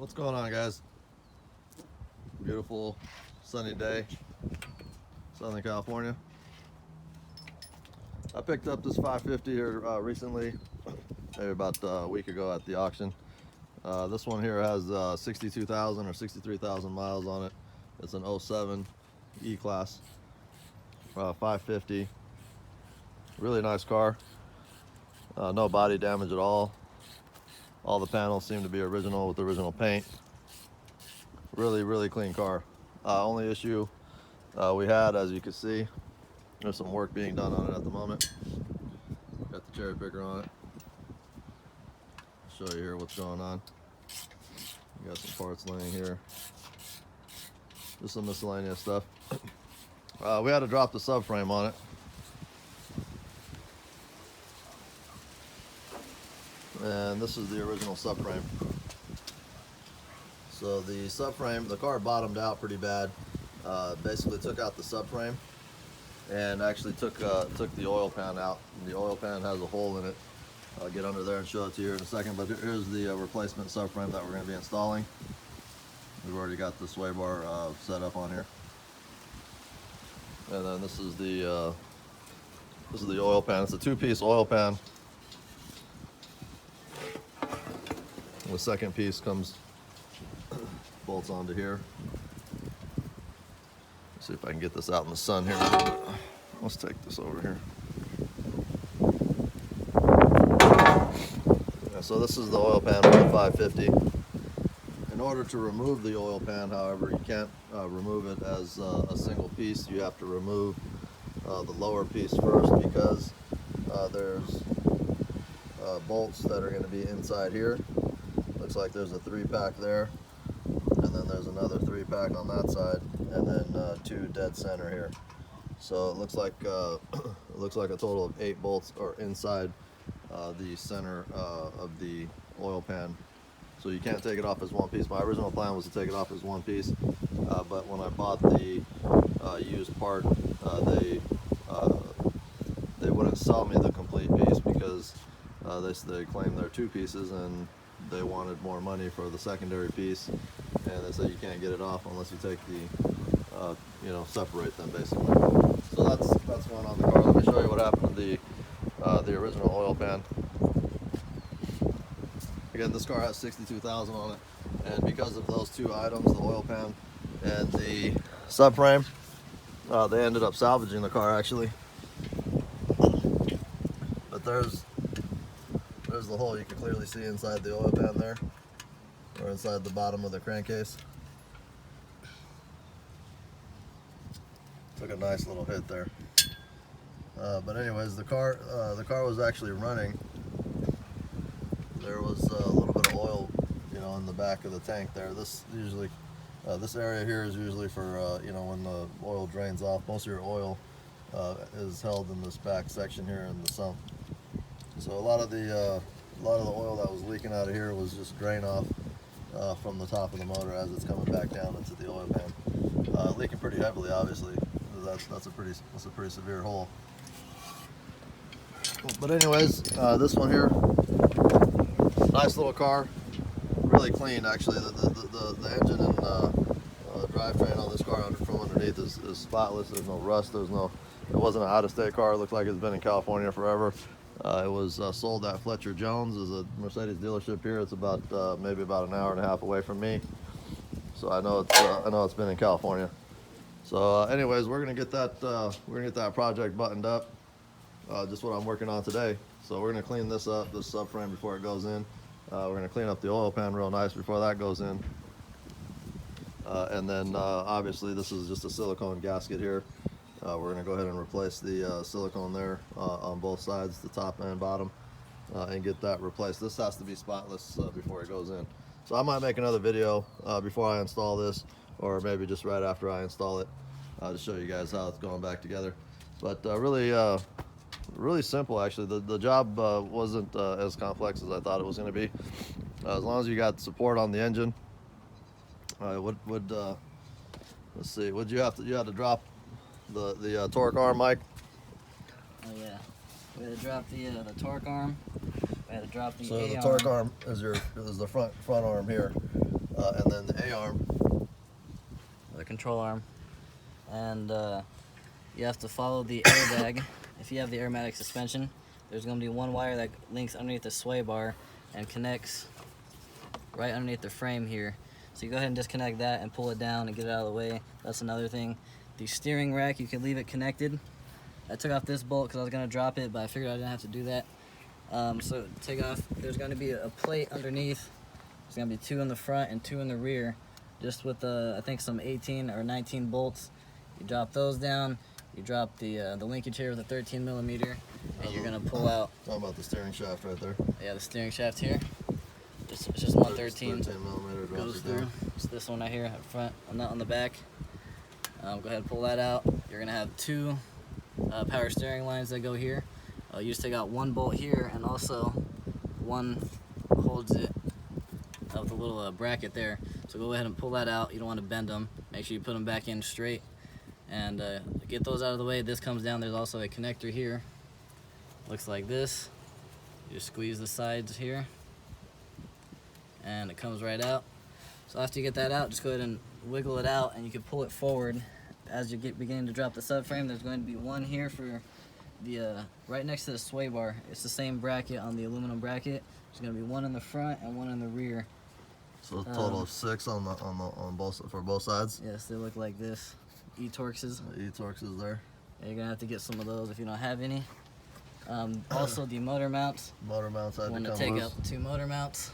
What's going on, guys? Beautiful sunny day, Southern California. I picked up this 550 here recently, maybe about a week ago at the auction. This one here has 62,000 or 63,000 miles on it. It's an 07 E-Class 550. Really nice car. No body damage at all. All the panels seem to be original with original paint. Really clean car. Only issue we had, as you can see, there's some work being done on it at the moment. Got the cherry picker on it. I'll show you here what's going on. We got some parts laying here. Just some miscellaneous stuff. We had to drop the subframe on it. And this is the original subframe. So the subframe, the car bottomed out pretty bad. Basically took out the subframe and actually took the oil pan out. And the oil pan has a hole in it. I'll get under there and show it to you in a second. But here's the replacement subframe that we're going to be installing. We've already got the sway bar set up on here. And then this is the oil pan. It's a two-piece oil pan. The second piece comes, bolts onto here. Let's see if I can get this out in the sun here. Let's take this over here. Yeah, so this is the oil pan for the 550. In order to remove the oil pan, however, you can't remove it as a single piece. You have to remove the lower piece first because there's bolts that are going to be inside here. Looks like there's a 3-pack there, and then there's another 3-pack on that side, and then 2 dead center here. So it looks like a total of 8 bolts are inside the center of the oil pan. So you can't take it off as one piece. My original plan was to take it off as one piece, but when I bought the used part, they wouldn't sell me the complete piece because they claim they're 2 pieces and they wanted more money for the secondary piece, and they said you can't get it off unless you take the separate them basically. So that's going on the car. Let me show you what happened to the original oil pan. Again, this car has 62,000 on it, and because of those 2 items, the oil pan and the subframe, they ended up salvaging the car actually. But there's the hole you can clearly see inside the oil pan there, or inside the bottom of the crankcase. Took a nice little hit there. But anyways, the car was actually running. There was a little bit of oil, in the back of the tank there. This area here is usually for when the oil drains off. Most of your oil is held in this back section here in the sump. So a lot of the oil that was leaking out of here was just drain off from the top of the motor as it's coming back down into the oil pan. Leaking pretty heavily, obviously. That's a pretty severe hole. But anyways, this one here, nice little car, really clean actually. The engine and drivetrain on this car from underneath is spotless. There's no rust. It wasn't an out-of-state car. It looked like it's been in California forever. It was sold at Fletcher Jones, is a Mercedes dealership here. It's about maybe about an hour and a half away from me, so I know it's been in California. So anyways, we're gonna get that project buttoned up. Just what I'm working on today. So we're gonna clean this up, this subframe, before it goes in. We're gonna clean up the oil pan real nice before that goes in. And then obviously this is just a silicone gasket here. We're going to go ahead and replace the silicone there on both sides, the top and bottom, and get that replaced. This has to be spotless before it goes in. So I might make another video before I install this, or maybe just right after I install it, to show you guys how it's going back together. But really simple actually. The job wasn't as complex as I thought it was going to be. As long as you got support on the engine. Let's see, you had to drop the torque arm, Mike? Oh yeah, we had to drop the torque arm. We had to drop the So the A torque arm. arm is the front arm here. and then the A-arm. The control arm. And you have to follow the airbag. If you have the aromatic suspension, there's going to be one wire that links underneath the sway bar and connects right underneath the frame here. So you go ahead and disconnect that and pull it down and get it out of the way. That's another thing. The steering rack, you can leave it connected. I took off this bolt because I was going to drop it, but I figured I didn't have to do that. So take off, there's going to be a plate underneath. There's going to be 2 in the front and 2 in the rear, just with I think some 18 or 19 bolts. You drop those down, you drop the linkage here with a 13 millimeter, and you're going to pull out. Talking about the steering shaft right there. Yeah, the steering shaft here. It's just 113. 13 millimeter drops Goes it through. down. It's this one right here up front, not on the back. Go ahead and pull that out. You're going to have 2 power steering lines that go here. You just take out 1 bolt here, and also one holds it of the little bracket there. So go ahead and pull that out. You don't want to bend them. Make sure you put them back in straight, and get those out of the way. This comes down. There's also a connector here. Looks like this. You just squeeze the sides here, and it comes right out. So after you get that out, just go ahead and wiggle it out, and you can pull it forward as you beginning to drop the subframe. There's going to be one here for the right next to the sway bar. It's the same bracket on the aluminum bracket. There's going to be 1 in the front and 1 in the rear. So a total of 6 on both for both sides. Yes, they look like this. E-Torxes. The E-Torx is there. Yeah, you're gonna have to get some of those if you don't have any. Also, the motor mounts. Motor mounts had to Want come to take loose. out the 2 motor mounts.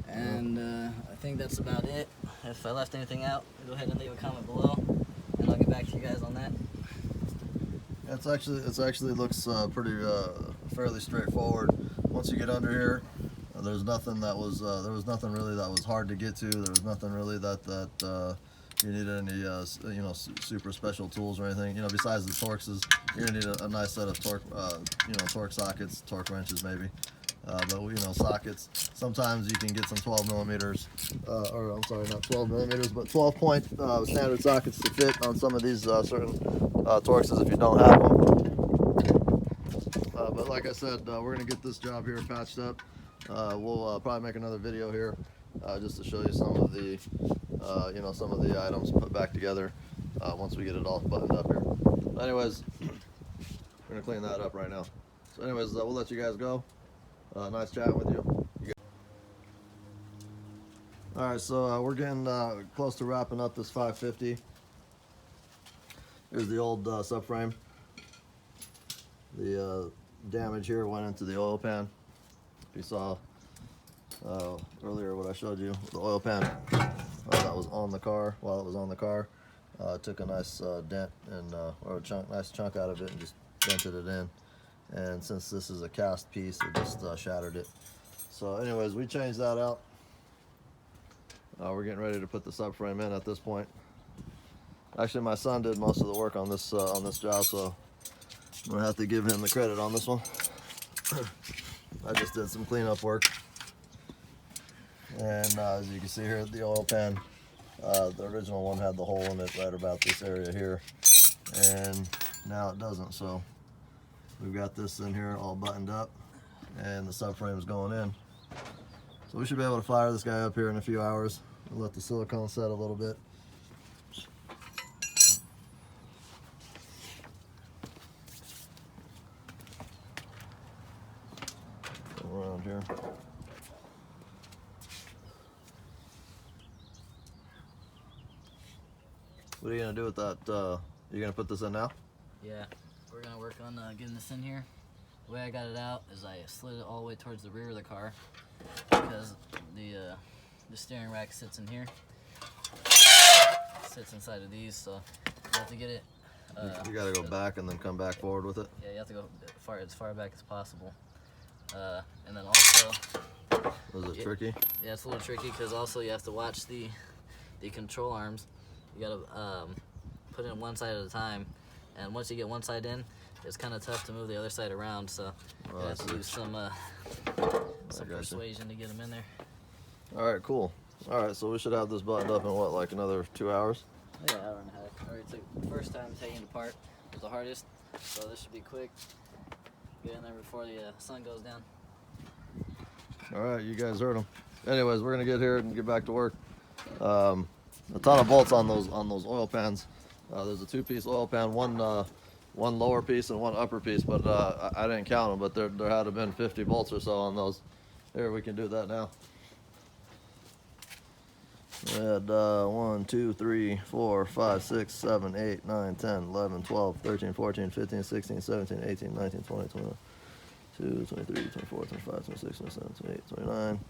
And I think that's about it. If I left anything out, go ahead and leave a comment below, and I'll get back to you guys on that. It's actually looks pretty fairly straightforward. Once you get under here, there's nothing that was there was nothing really that was hard to get to. There was nothing really that you needed any you know, super special tools or anything. You know, besides the Torxes, you're gonna need a nice set of torque you know, torque sockets, torque wrenches maybe. But you know, sockets. Sometimes you can get some 12 millimeters, or I'm sorry, not 12 millimeters, but 12 point standard sockets to fit on some of these certain Torxes if you don't have them. But like I said, we're gonna get this job here patched up. We'll probably make another video here just to show you some of the, you know, some of the items put back together once we get it all buttoned up here. But anyways, we're gonna clean that up right now. So anyways, we'll let you guys go. Nice chatting with you. Alright, so we're getting close to wrapping up this 550. Here's the old subframe. The damage here went into the oil pan. If you saw earlier what I showed you, the oil pan that was on the car, while it was on the car, took a nice dent and or a nice chunk out of it and just dented it in. And since this is a cast piece, it just shattered it. So anyways, we changed that out. We're getting ready to put the subframe in at this point. Actually, my son did most of the work on this job, so I'm gonna have to give him the credit on this one. I just did some cleanup work. And as you can see here, the oil pan, the original one had the hole in it right about this area here, and now it doesn't. So we've got this in here all buttoned up, and the subframe is going in. So we should be able to fire this guy up here in a few hours and let the silicone set a little bit. Go around here. What are you gonna do with that? You gonna put this in now? Yeah, we're gonna work on getting this in here. The way I got it out is I slid it all the way towards the rear of the car because the steering rack sits in here. It sits inside of these, so you have to get it. You gotta go back and then come back forward with it. Yeah, you have to go as far back as possible. And then also, Was it tricky? yeah, it's a little tricky because also you have to watch the control arms. You gotta put it in one side at a time, and once you get one side in, it's kind of tough to move the other side around. So you have to use some persuasion to get them in there. All right, cool. All right, so we should have this buttoned up in what, like another 2 hours? Yeah, hour and a half. Alright, so the first time taking it apart was the hardest, so this should be quick. Get in there before the sun goes down. All right, you guys heard him. anyways, we're gonna get here and get back to work. A ton of bolts on those oil pans. There's a 2-piece oil pan, one lower piece and one upper piece, but I didn't count them, but there had to have been 50 bolts or so on those. Here, we can do that now. We had 1, 2, 3, 4, 5, 6, 7, 8, 9, 10, 11, 12, 13, 14, 15, 16, 17, 18, 19, 20, 21, 22, 23, 24, 25, 26, 27, 28, 29,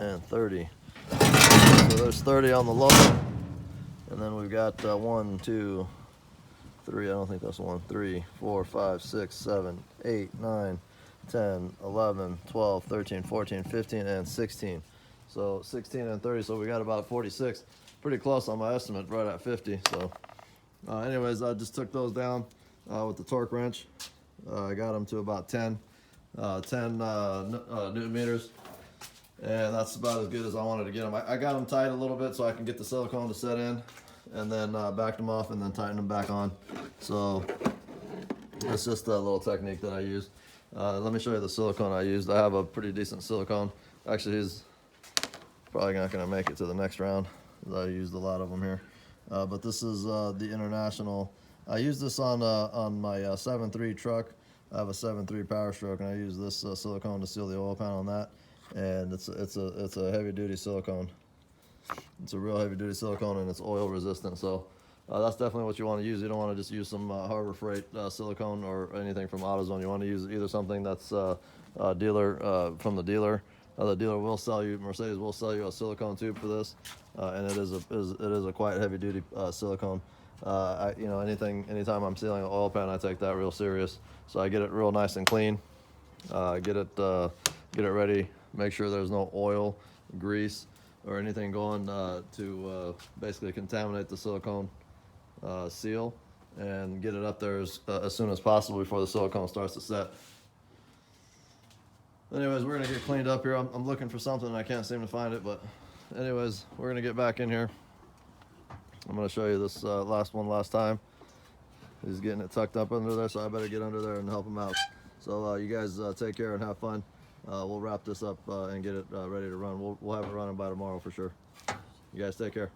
and 30. So there's 30 on the lower. And then we've got 1, 2, 3, I don't think that's 1, 3, 4, 5, 6, 7, 8, 9, 10, 11, 12, 13, 14, 15, and 16. So 16 and 30, so we got about 46. Pretty close on my estimate, right at 50. So anyways, I just took those down with the torque wrench. I got them to about 10 Newton meters. And that's about as good as I wanted to get them. I got them tight a little bit so I can get the silicone to set in, and then backed them off and then tighten them back on. So it's just a little technique that I use. Let me show you the silicone I used. I have a pretty decent silicone. Actually, he's probably not going to make it to the next round. I used a lot of them here. But this is the International. I used this on my 7.3 truck. I have a 7.3 Power Stroke, and I use this silicone to seal the oil pan on that. And it's a heavy duty silicone. It's a real heavy duty silicone, and it's oil resistant. So that's definitely what you want to use. You don't want to just use some Harbor Freight silicone or anything from AutoZone. You want to use either something that's dealer from the dealer. The dealer will sell you, Mercedes will sell you a silicone tube for this, and it is a quite heavy duty silicone. Anytime I'm sealing an oil pan, I take that real serious. So I get it real nice and clean. Get it ready. Make sure there's no oil, grease, or anything going to basically contaminate the silicone seal, and get it up there as soon as possible before the silicone starts to set. Anyways, we're gonna get cleaned up here. I'm looking for something and I can't seem to find it, but anyways, we're gonna get back in here. I'm gonna show you this last time. He's getting it tucked up under there, so I better get under there and help him out. So you guys take care and have fun. We'll wrap this up and get it ready to run. We'll have it running by tomorrow for sure. You guys take care.